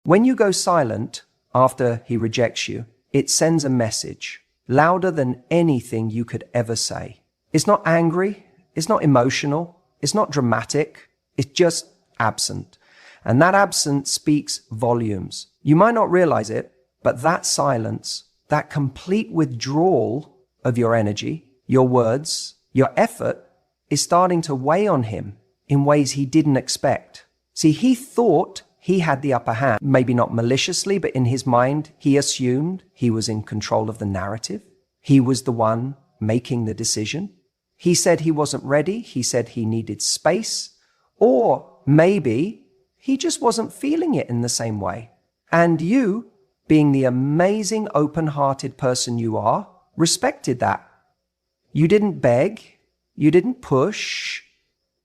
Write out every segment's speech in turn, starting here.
When you go silent after he rejects you, it sends a message louder than anything you could ever say. It's not angry. It's not emotional. It's not dramatic. It's just absent. And that absence speaks volumes. You might not realize it, but that silence, that complete withdrawal of your energy, your words, your effort is starting to weigh on him in ways he didn't expect. See, he thought he had the upper hand, maybe not maliciously, but in his mind, he assumed he was in control of the narrative. He was the one making the decision. He said he wasn't ready. He said he needed space, or maybe he just wasn't feeling it in the same way. And you, being the amazing open-hearted person you are, respected that. You didn't beg. You didn't push.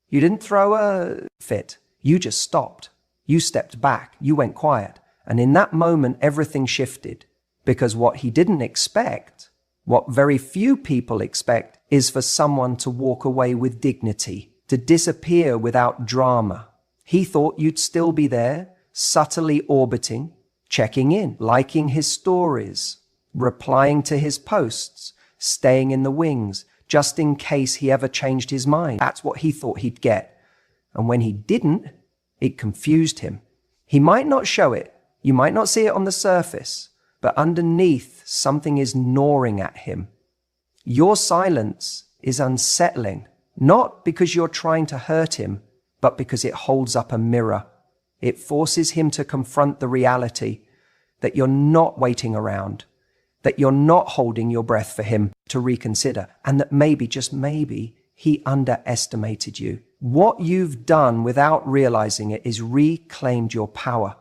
You didn't throw a fit. You just stopped. You stepped back. You went quiet. And in that moment, everything shifted. Because what he didn't expect, what very few people expect, is for someone to walk away with dignity, to disappear without drama. He thought you'd still be there, subtly orbiting, checking in, liking his stories, replying to his posts, staying in the wings, just in case he ever changed his mind. That's what he thought he'd get. And when he didn't, it confused him. He might not show it. You might not see it on the surface, but underneath, something is gnawing at him. Your silence is unsettling, not because you're trying to hurt him, but because it holds up a mirror. It forces him to confront the reality that you're not waiting around, that you're not holding your breath for him to reconsider, and that maybe, just maybe, he underestimated you. What you've done without realizing it is reclaimed your power.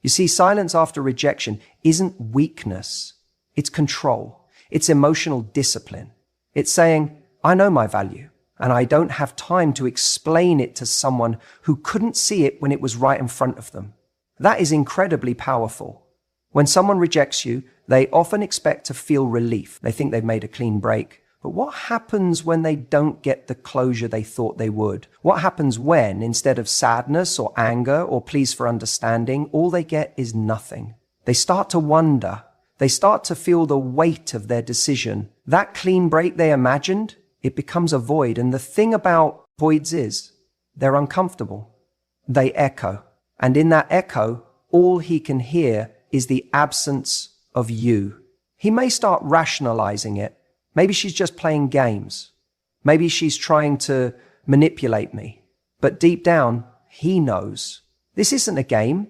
You see, silence after rejection isn't weakness. It's control. It's emotional discipline. It's saying, I know my value, and I don't have time to explain it to someone who couldn't see it when it was right in front of them. That is incredibly powerful. When someone rejects you, they often expect to feel relief. They think they've made a clean break. But what happens when they don't get the closure they thought they would? What happens when, instead of sadness or anger or pleas for understanding, all they get is nothing? They start to wonder. They start to feel the weight of their decision. That clean break they imagined, it becomes a void. And the thing about voids is they're uncomfortable. They echo. And in that echo, all he can hear is the absence of you. He may start rationalizing it. Maybe she's just playing games. Maybe she's trying to manipulate me. But deep down, he knows. This isn't a game.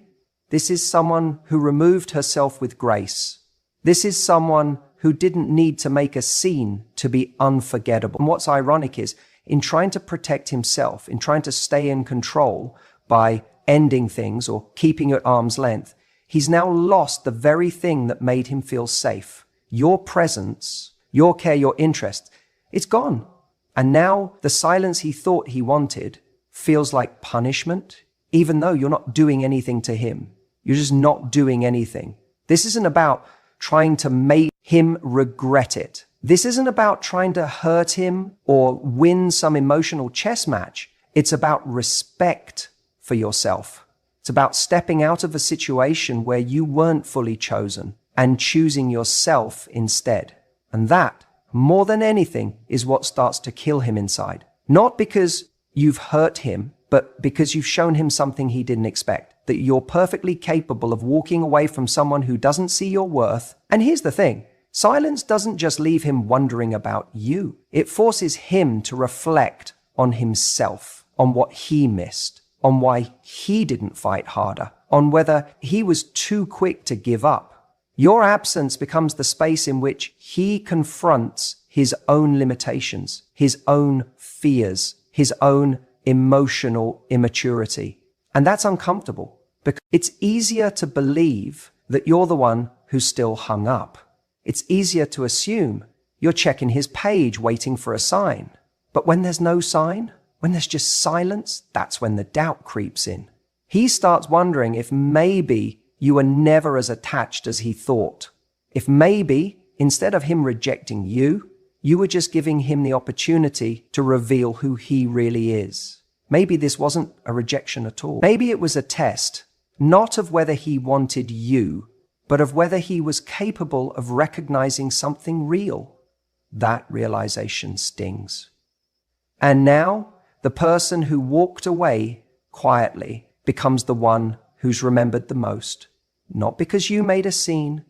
This is someone who removed herself with grace. This is someone who didn't need to make a scene to be unforgettable. And what's ironic is, in trying to protect himself, in trying to stay in control by ending things or keeping at arm's length, he's now lost the very thing that made him feel safe. Your presence, your care, your interest, it's gone. And now the silence he thought he wanted feels like punishment, even though you're not doing anything to him. You're just not doing anything. This isn't about trying to make him regret it. This isn't about trying to hurt him or win some emotional chess match. It's about respect for yourself. It's about stepping out of a situation where you weren't fully chosen and choosing yourself instead. And that, more than anything, is what starts to kill him inside. Not because you've hurt him, but because you've shown him something he didn't expect. That you're perfectly capable of walking away from someone who doesn't see your worth. And here's the thing. Silence doesn't just leave him wondering about you. It forces him to reflect on himself, on what he missed, on why he didn't fight harder, on whether he was too quick to give up. Your absence becomes the space in which he confronts his own limitations, his own fears, his own emotional immaturity. And that's uncomfortable because it's easier to believe that you're the one who's still hung up. It's easier to assume you're checking his page waiting for a sign. But when there's no sign, when there's just silence, that's when the doubt creeps in. He starts wondering if maybe you were never as attached as he thought. If maybe, instead of him rejecting you, you were just giving him the opportunity to reveal who he really is. Maybe this wasn't a rejection at all. Maybe it was a test not of whether he wanted you, but of whether he was capable of recognizing something real. That realization stings. And now, the person who walked away quietly becomes the one who's remembered the most. Not because you made a scene,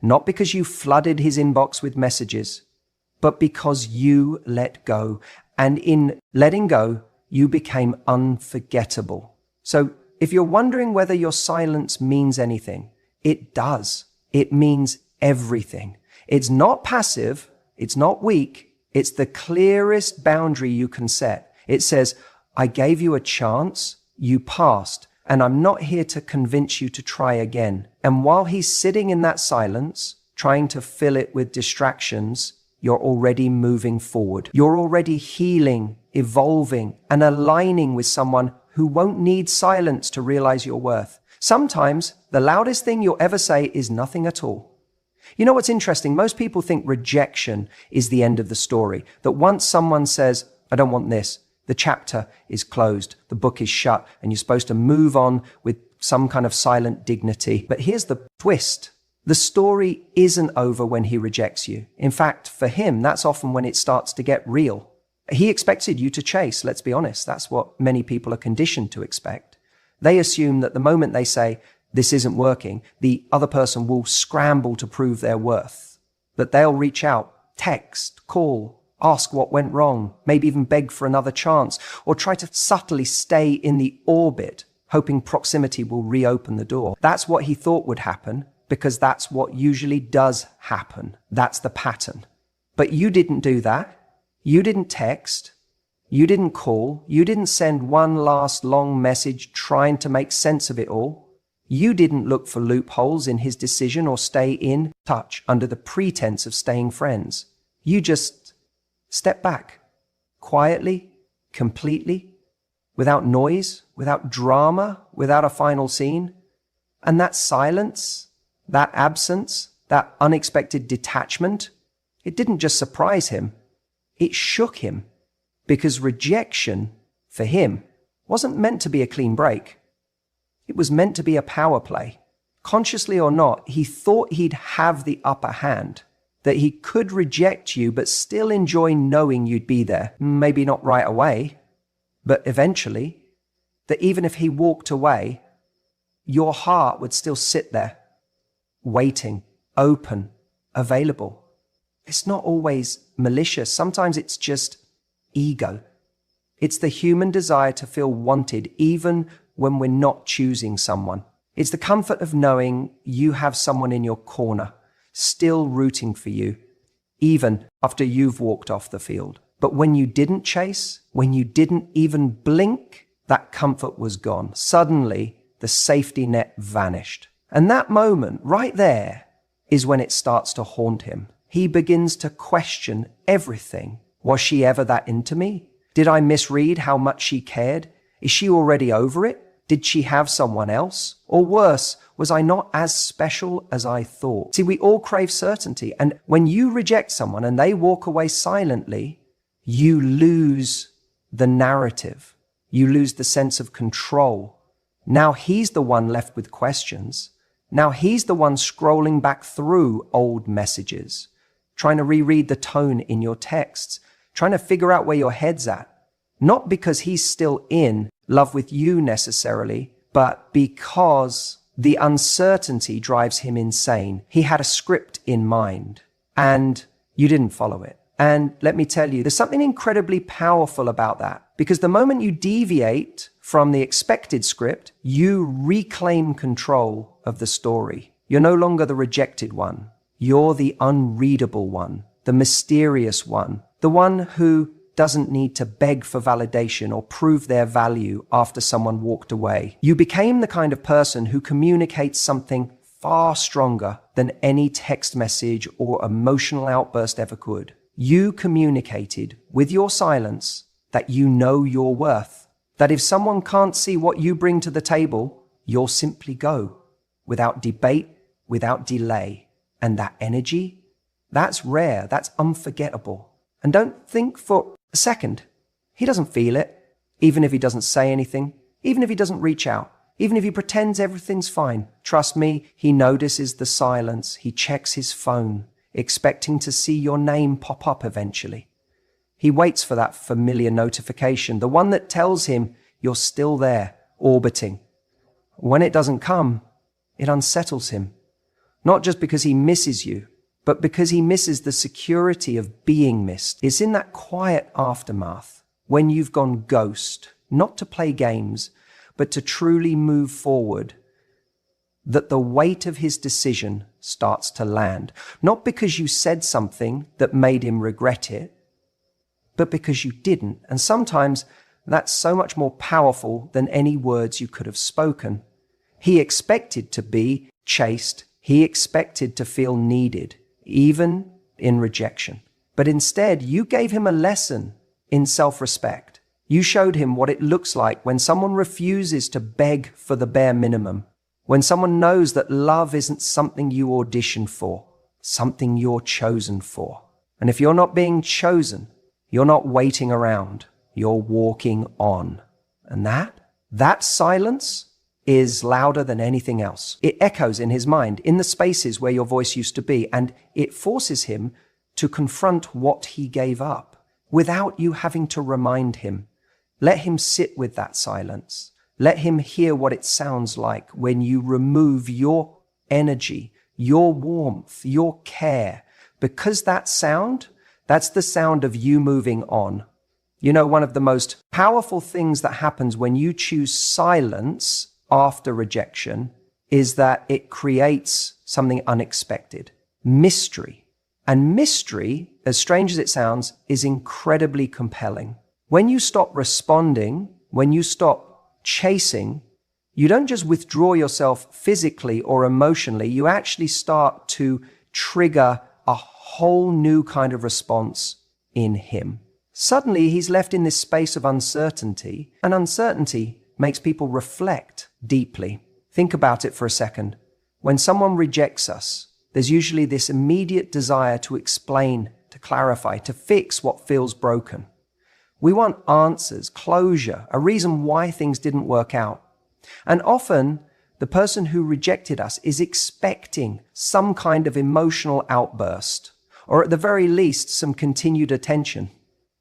not because you flooded his inbox with messages, but because you let go. And in letting go, you became unforgettable. So if you're wondering whether your silence means anything, it does. It means everything. It's not passive. It's not weak. It's the clearest boundary you can set. It says, I gave you a chance, you passed, and I'm not here to convince you to try again. And while he's sitting in that silence, trying to fill it with distractions, you're already moving forward. You're already healing, evolving, and aligning with someone who won't need silence to realize your worth. Sometimes the loudest thing you'll ever say is nothing at all. You know what's interesting? Most people think rejection is the end of the story. That once someone says, I don't want this, the chapter is closed, the book is shut, and you're supposed to move on with some kind of silent dignity. But here's the twist. The story isn't over when he rejects you. In fact, for him, that's often when it starts to get real. He expected you to chase, let's be honest. That's what many people are conditioned to expect. They assume that the moment they say, this isn't working, the other person will scramble to prove their worth. That they'll reach out, text, call, ask what went wrong, maybe even beg for another chance, or try to subtly stay in the orbit, hoping proximity will reopen the door. That's what he thought would happen, because that's what usually does happen. That's the pattern. But you didn't do that. You didn't text. You didn't call. You didn't send one last long message trying to make sense of it all. You didn't look for loopholes in his decision or stay in touch under the pretense of staying friends. You just stepped back, quietly, completely, without noise, without drama, without a final scene. And that silence, that absence, that unexpected detachment, it didn't just surprise him, it shook him, because rejection, for him, wasn't meant to be a clean break. It was meant to be a power play. Consciously or not, he thought he'd have the upper hand, that he could reject you but still enjoy knowing you'd be there. Maybe not right away, but eventually, that even if he walked away, your heart would still sit there, waiting, open, available. It's not always malicious. Sometimes it's just ego. It's the human desire to feel wanted even when we're not choosing someone. It's the comfort of knowing you have someone in your corner, still rooting for you, even after you've walked off the field. But when you didn't chase, when you didn't even blink, that comfort was gone. Suddenly, the safety net vanished. And that moment, right there, is when it starts to haunt him. He begins to question everything. Was she ever that into me? Did I misread how much she cared? Is she already over it? Did she have someone else? Or worse, was I not as special as I thought? See, we all crave certainty. And when you reject someone and they walk away silently, you lose the narrative. You lose the sense of control. Now he's the one left with questions. Now he's the one scrolling back through old messages, trying to reread the tone in your texts, trying to figure out where your head's at. Not because he's still in love with you necessarily, but because the uncertainty drives him insane. He had a script in mind, and you didn't follow it. And let me tell you, there's something incredibly powerful about that, because the moment you deviate from the expected script, you reclaim control of the story. You're no longer the rejected one. You're the unreadable one, the mysterious one, the one who doesn't need to beg for validation or prove their value after someone walked away. You became the kind of person who communicates something far stronger than any text message or emotional outburst ever could. You communicated with your silence that you know your worth, that if someone can't see what you bring to the table, you'll simply go without debate, without delay. And that energy, that's rare, that's unforgettable. And don't think for a second, he doesn't feel it, even if he doesn't say anything, even if he doesn't reach out. Even if he pretends everything's fine, trust me, he notices the silence. He checks his phone, expecting to see your name pop up eventually. He waits for that familiar notification, the one that tells him you're still there, orbiting. When it doesn't come, it unsettles him. Not just because he misses you, but because he misses the security of being missed. It's in that quiet aftermath, when you've gone ghost, not to play games, but to truly move forward, that the weight of his decision starts to land. Not because you said something that made him regret it, but because you didn't. And sometimes that's so much more powerful than any words you could have spoken. He expected to be chased. He expected to feel needed, even in rejection. But instead, you gave him a lesson in self-respect. You showed him what it looks like when someone refuses to beg for the bare minimum, when someone knows that love isn't something you audition for, something you're chosen for. And if you're not being chosen, you're not waiting around, you're walking on. And that silence is louder than anything else. It echoes in his mind, in the spaces where your voice used to be, and it forces him to confront what he gave up without you having to remind him. Let him sit with that silence. Let him hear what it sounds like when you remove your energy, your warmth, your care, because that sound, that's the sound of you moving on. You know, one of the most powerful things that happens when you choose silence after rejection is that it creates something unexpected. Mystery. And mystery, as strange as it sounds, is incredibly compelling. When you stop responding, when you stop chasing, you don't just withdraw yourself physically or emotionally, you actually start to trigger a whole new kind of response in him. Suddenly, he's left in this space of uncertainty, and uncertainty makes people reflect deeply. Think about it for a second. When someone rejects us, there's usually this immediate desire to explain, to clarify, to fix what feels broken. We want answers, closure, a reason why things didn't work out. And often, the person who rejected us is expecting some kind of emotional outburst, or at the very least, some continued attention.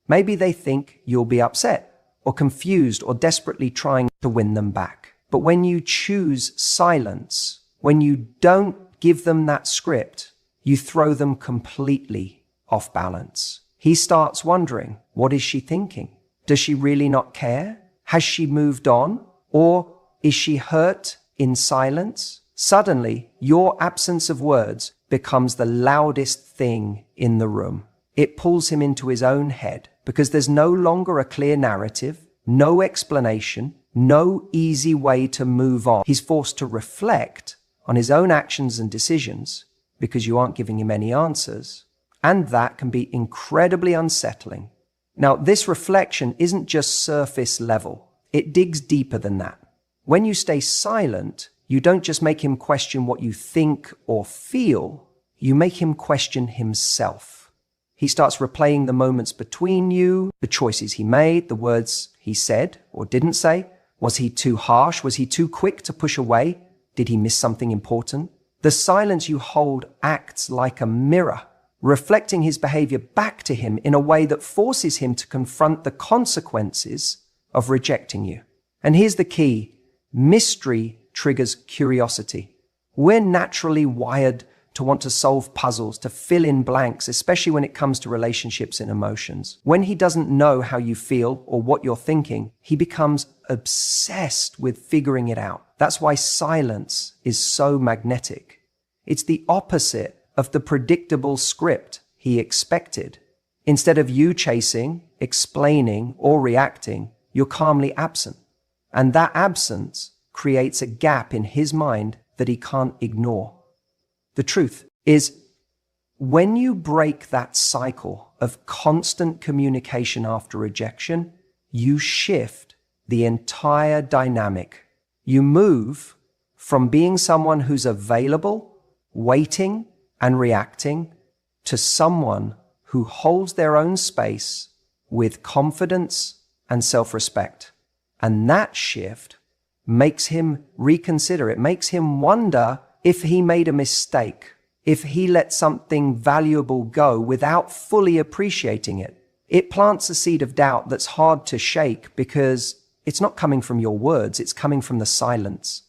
Maybe they think you'll be upset, or confused, or desperately trying to win them back. But when you choose silence, when you don't give them that script, you throw them completely off balance. He starts wondering, what is she thinking? Does she really not care? Has she moved on? Or is she hurt in silence? Suddenly, your absence of words becomes the loudest thing in the room. It pulls him into his own head because there's no longer a clear narrative, no explanation, no easy way to move on. He's forced to reflect on his own actions and decisions because you aren't giving him any answers. And that can be incredibly unsettling. Now, this reflection isn't just surface level. It digs deeper than that. When you stay silent, you don't just make him question what you think or feel, you make him question himself. He starts replaying the moments between you, the choices he made, the words he said or didn't say. Was he too harsh? Was he too quick to push away? Did he miss something important? The silence you hold acts like a mirror, reflecting his behavior back to him in a way that forces him to confront the consequences of rejecting you. And here's the key. Mystery triggers curiosity. We're naturally wired to want to solve puzzles, to fill in blanks, especially when it comes to relationships and emotions. When he doesn't know how you feel or what you're thinking, he becomes obsessed with figuring it out. That's why silence is so magnetic. It's the opposite of the predictable script he expected. Instead of you chasing, explaining, or reacting, you're calmly absent. And that absence creates a gap in his mind that he can't ignore. The truth is, when you break that cycle of constant communication after rejection, you shift the entire dynamic. You move from being someone who's available, waiting, and reacting to someone who holds their own space with confidence and self-respect. And that shift makes him reconsider. It makes him wonder if he made a mistake, if he let something valuable go without fully appreciating it. It plants a seed of doubt that's hard to shake because it's not coming from your words, it's coming from the silence.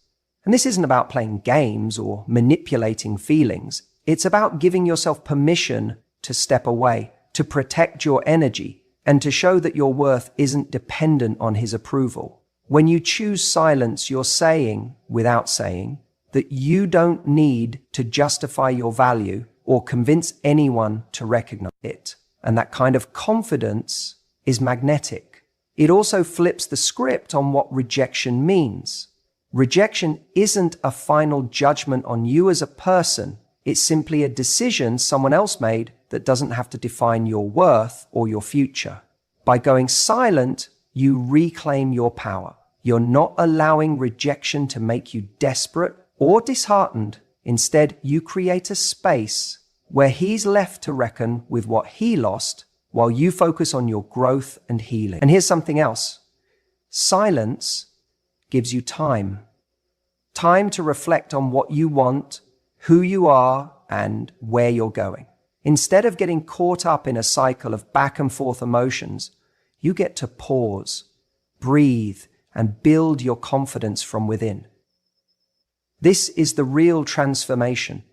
And this isn't about playing games or manipulating feelings. It's about giving yourself permission to step away, to protect your energy, and to show that your worth isn't dependent on his approval. When you choose silence, you're saying, without saying, that you don't need to justify your value or convince anyone to recognize it. And that kind of confidence is magnetic. It also flips the script on what rejection means. Rejection isn't a final judgment on you as a person. It's simply a decision someone else made that doesn't have to define your worth or your future. By going silent, you reclaim your power. You're not allowing rejection to make you desperate or disheartened. Instead, you create a space where he's left to reckon with what he lost while you focus on your growth and healing. And here's something else. Silence gives you time. Time to reflect on what you want, who you are, and where you're going. Instead of getting caught up in a cycle of back and forth emotions, you get to pause, breathe, and build your confidence from within. This is the real transformation,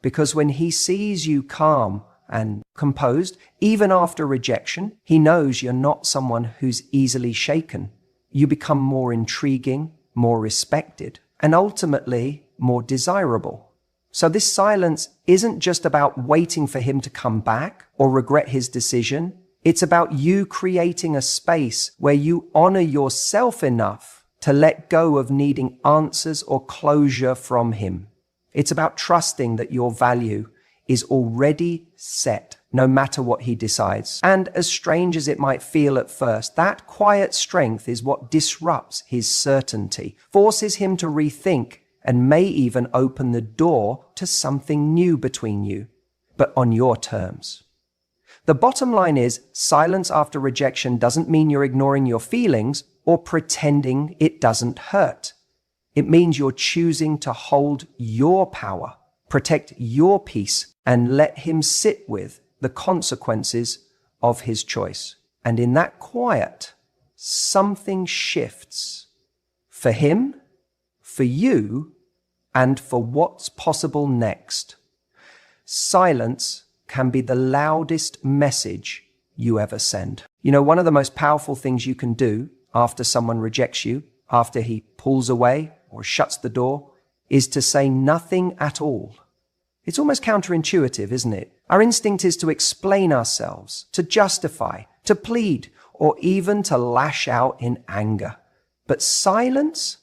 because when he sees you calm and composed, even after rejection, he knows you're not someone who's easily shaken. You become more intriguing, more respected, and ultimately more desirable. So this silence isn't just about waiting for him to come back or regret his decision. It's about you creating a space where you honor yourself enough to let go of needing answers or closure from him. It's about trusting that your value is already set, no matter what he decides. And as strange as it might feel at first, that quiet strength is what disrupts his certainty, forces him to rethink, and may even open the door to something new between you, but on your terms. The bottom line is, silence after rejection doesn't mean you're ignoring your feelings or pretending it doesn't hurt. It means you're choosing to hold your power, protect your peace, and let him sit with the consequences of his choice. And in that quiet, something shifts for him, for you, and for what's possible next. Silence can be the loudest message you ever send. You know, one of the most powerful things you can do after someone rejects you, after he pulls away or shuts the door, is to say nothing at all. It's almost counterintuitive, isn't it? Our instinct is to explain ourselves, to justify, to plead, or even to lash out in anger. But silence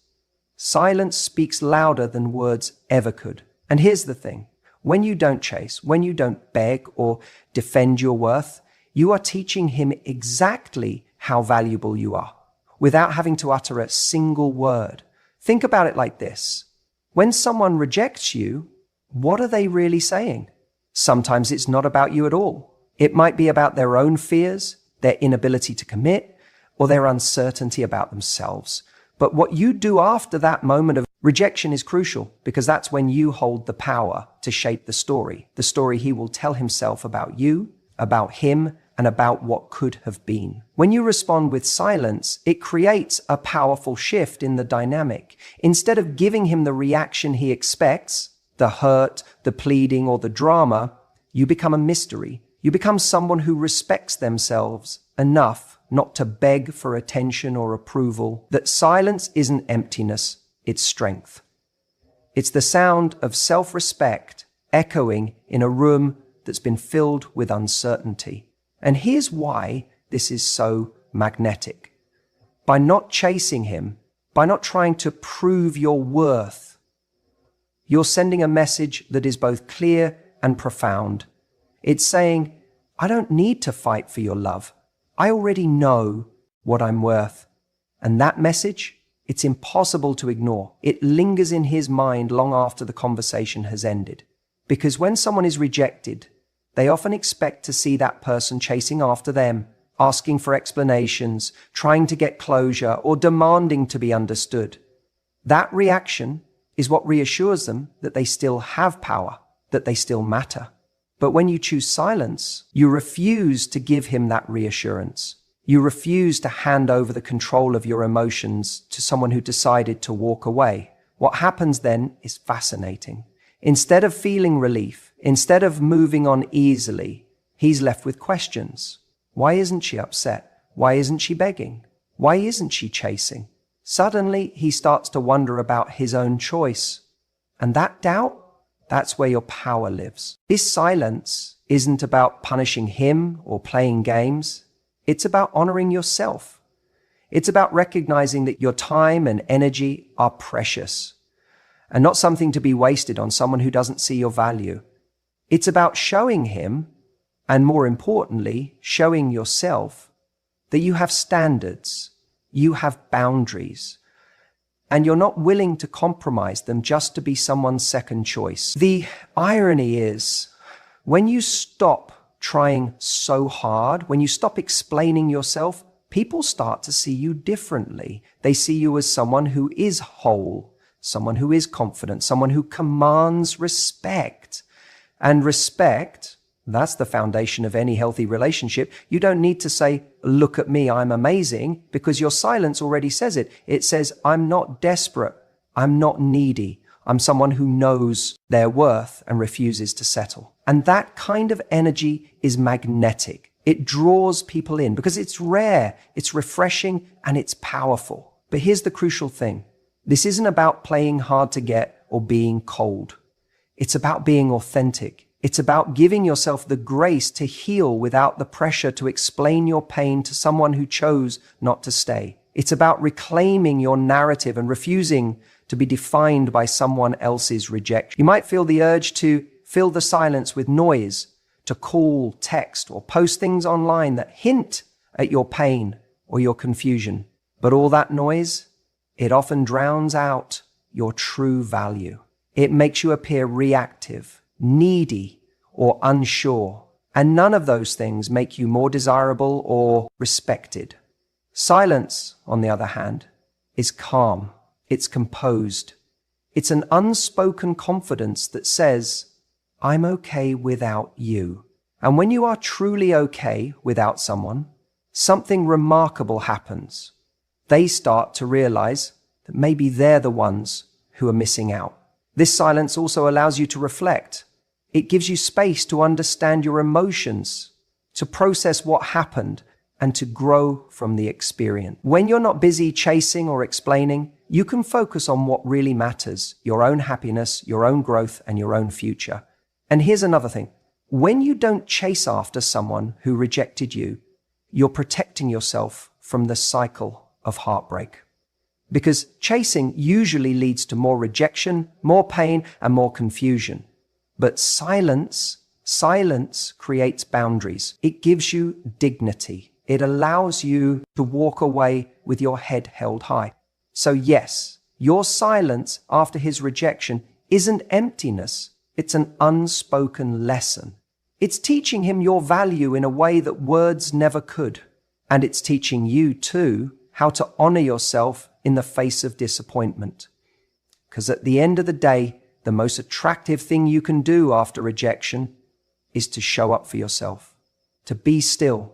speaks louder than words ever could. And here's the thing. When you don't chase, when you don't beg or defend your worth, you are teaching him exactly how valuable you are, without having to utter a single word. Think about it like this. When someone rejects you, what are they really saying? Sometimes it's not about you at all. It might be about their own fears, their inability to commit, or their uncertainty about themselves. But what you do after that moment of rejection is crucial, because that's when you hold the power to shape the story he will tell himself about you, about him, and about what could have been. When you respond with silence, it creates a powerful shift in the dynamic. Instead of giving him the reaction he expects, the hurt, the pleading, or the drama, you become a mystery. You become someone who respects themselves enough not to beg for attention or approval. That silence isn't emptiness, it's strength. It's the sound of self-respect echoing in a room that's been filled with uncertainty. And here's why this is so magnetic. By not chasing him, by not trying to prove your worth, you're sending a message that is both clear and profound. It's saying, I don't need to fight for your love. I already know what I'm worth. And that message, it's impossible to ignore. It lingers in his mind long after the conversation has ended. Because when someone is rejected, they often expect to see that person chasing after them, asking for explanations, trying to get closure, or demanding to be understood. That reaction is what reassures them that they still have power, that they still matter. But when you choose silence, you refuse to give him that reassurance. You refuse to hand over the control of your emotions to someone who decided to walk away. What happens then is fascinating. Instead of feeling relief, instead of moving on easily, he's left with questions. Why isn't she upset? Why isn't she begging? Why isn't she chasing? Suddenly, he starts to wonder about his own choice. And that doubt, that's where your power lives. This silence isn't about punishing him or playing games. It's about honoring yourself. It's about recognizing that your time and energy are precious and not something to be wasted on someone who doesn't see your value. It's about showing him, and more importantly, showing yourself, that you have standards, you have boundaries, and you're not willing to compromise them just to be someone's second choice. The irony is, when you stop trying so hard, when you stop explaining yourself, people start to see you differently. They see you as someone who is whole, someone who is confident, someone who commands respect. And respect, that's the foundation of any healthy relationship. You don't need to say, look at me, I'm amazing, because your silence already says it. It says, I'm not desperate. I'm not needy. I'm someone who knows their worth and refuses to settle. And that kind of energy is magnetic. It draws people in because it's rare, it's refreshing, and it's powerful. But here's the crucial thing. This isn't about playing hard to get or being cold. It's about being authentic. It's about giving yourself the grace to heal without the pressure to explain your pain to someone who chose not to stay. It's about reclaiming your narrative and refusing to be defined by someone else's rejection. You might feel the urge to fill the silence with noise, to call, text, or post things online that hint at your pain or your confusion. But all that noise, it often drowns out your true value. It makes you appear reactive, needy, or unsure. And none of those things make you more desirable or respected. Silence, on the other hand, is calm. It's composed. It's an unspoken confidence that says, I'm okay without you. And when you are truly okay without someone, something remarkable happens. They start to realize that maybe they're the ones who are missing out. This silence also allows you to reflect. It gives you space to understand your emotions, to process what happened, and to grow from the experience. When you're not busy chasing or explaining, you can focus on what really matters, your own happiness, your own growth, and your own future. And here's another thing. When you don't chase after someone who rejected you, you're protecting yourself from the cycle of heartbreak. Because chasing usually leads to more rejection, more pain, and more confusion. But silence creates boundaries. It gives you dignity. It allows you to walk away with your head held high. So yes, your silence after his rejection isn't emptiness. It's an unspoken lesson. It's teaching him your value in a way that words never could. And it's teaching you too how to honor yourself in the face of disappointment. Because at the end of the day, the most attractive thing you can do after rejection is to show up for yourself, to be still,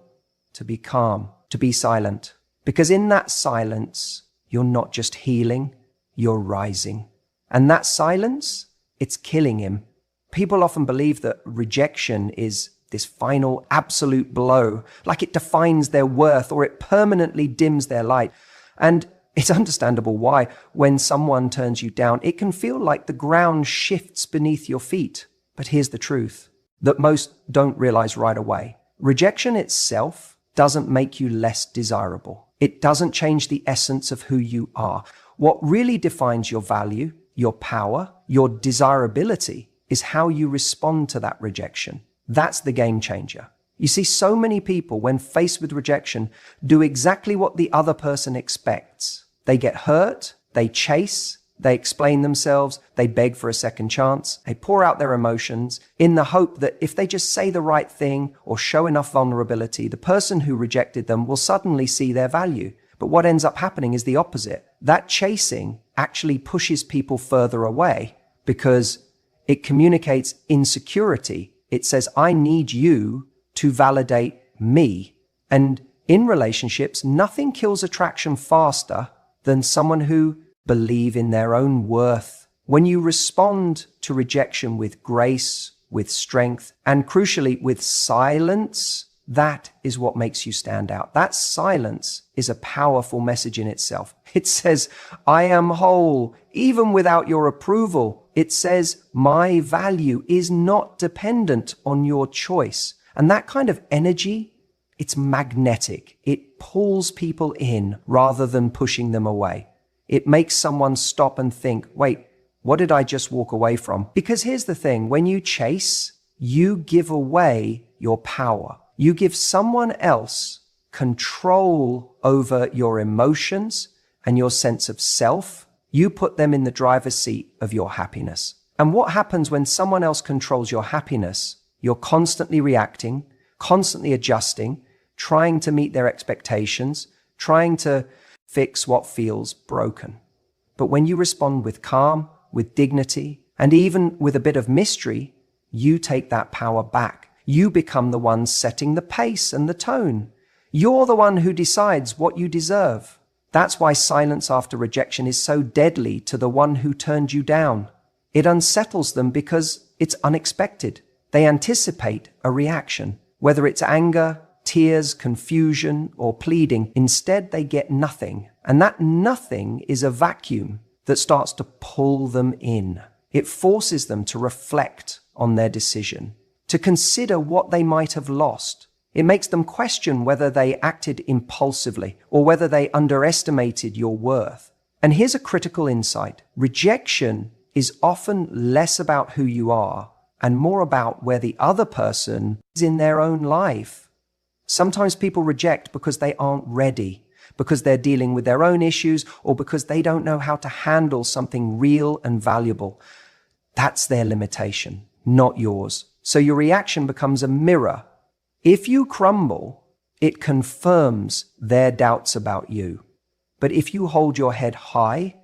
to be calm, to be silent. Because in that silence, you're not just healing, you're rising. And that silence, it's killing him. People often believe that rejection is this final absolute blow, like it defines their worth or it permanently dims their light. And it's understandable why, when someone turns you down, it can feel like the ground shifts beneath your feet. But here's the truth that most don't realize right away. Rejection itself doesn't make you less desirable. It doesn't change the essence of who you are. What really defines your value, your power, your desirability is how you respond to that rejection. That's the game changer. You see, so many people, when faced with rejection, do exactly what the other person expects. They get hurt, they chase, they explain themselves, they beg for a second chance, they pour out their emotions in the hope that if they just say the right thing or show enough vulnerability, the person who rejected them will suddenly see their value. But what ends up happening is the opposite. That chasing actually pushes people further away because it communicates insecurity. It says, I need you to validate me. And in relationships, nothing kills attraction faster than someone who believes in their own worth. When you respond to rejection with grace, with strength, and crucially with silence, that is what makes you stand out. That silence is a powerful message in itself. It says, I am whole, even without your approval. It says, my value is not dependent on your choice. And that kind of energy, it's magnetic. It pulls people in rather than pushing them away. It makes someone stop and think, wait, what did I just walk away from? Because here's the thing, when you chase, you give away your power. You give someone else control over your emotions and your sense of self. You put them in the driver's seat of your happiness. And what happens when someone else controls your happiness? You're constantly reacting, constantly adjusting, trying to meet their expectations, trying to fix what feels broken. But when you respond with calm, with dignity, and even with a bit of mystery, you take that power back. You become the one setting the pace and the tone. You're the one who decides what you deserve. That's why silence after rejection is so deadly to the one who turned you down. It unsettles them because it's unexpected. They anticipate a reaction, whether it's anger, tears, confusion, or pleading. Instead, they get nothing. And that nothing is a vacuum that starts to pull them in. It forces them to reflect on their decision, to consider what they might have lost. It makes them question whether they acted impulsively or whether they underestimated your worth. And here's a critical insight. Rejection is often less about who you are and more about where the other person is in their own life. Sometimes people reject because they aren't ready, because they're dealing with their own issues, or because they don't know how to handle something real and valuable. That's their limitation, not yours. So your reaction becomes a mirror. If you crumble, it confirms their doubts about you. But if you hold your head high,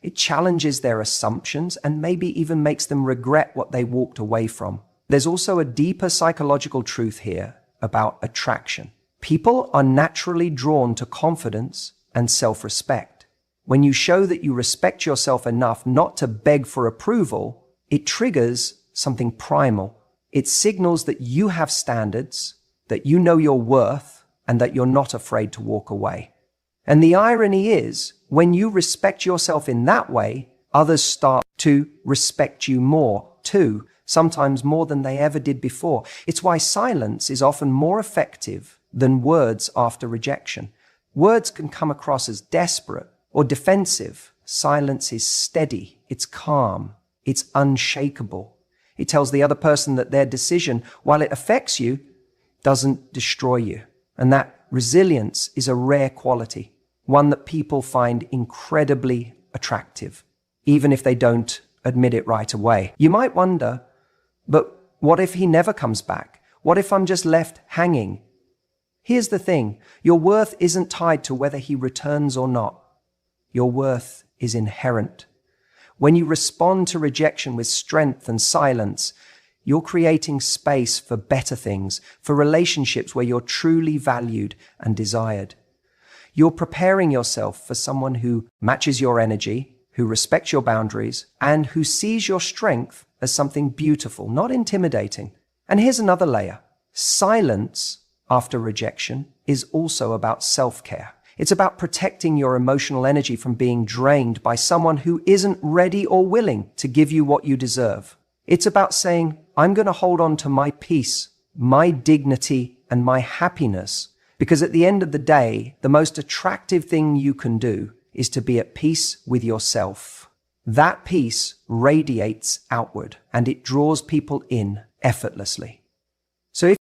it challenges their assumptions and maybe even makes them regret what they walked away from. There's also a deeper psychological truth here about attraction. People are naturally drawn to confidence and self-respect. When you show that you respect yourself enough not to beg for approval, it triggers something primal. It signals that you have standards, that you know your worth, and that you're not afraid to walk away. And the irony is, when you respect yourself in that way, others start to respect you more too, sometimes more than they ever did before. It's why silence is often more effective than words after rejection. Words can come across as desperate or defensive. Silence is steady, it's calm, it's unshakable. It tells the other person that their decision, while it affects you, doesn't destroy you. And that resilience is a rare quality, one that people find incredibly attractive, even if they don't admit it right away. You might wonder, but what if he never comes back? What if I'm just left hanging? Here's the thing, your worth isn't tied to whether he returns or not. Your worth is inherent. When you respond to rejection with strength and silence, you're creating space for better things, for relationships where you're truly valued and desired. You're preparing yourself for someone who matches your energy, who respects your boundaries, and who sees your strength as something beautiful, not intimidating. And here's another layer. Silence after rejection is also about self-care. It's about protecting your emotional energy from being drained by someone who isn't ready or willing to give you what you deserve. It's about saying, I'm going to hold on to my peace, my dignity, and my happiness, because at the end of the day, the most attractive thing you can do is to be at peace with yourself. That peace radiates outward, and it draws people in effortlessly. So if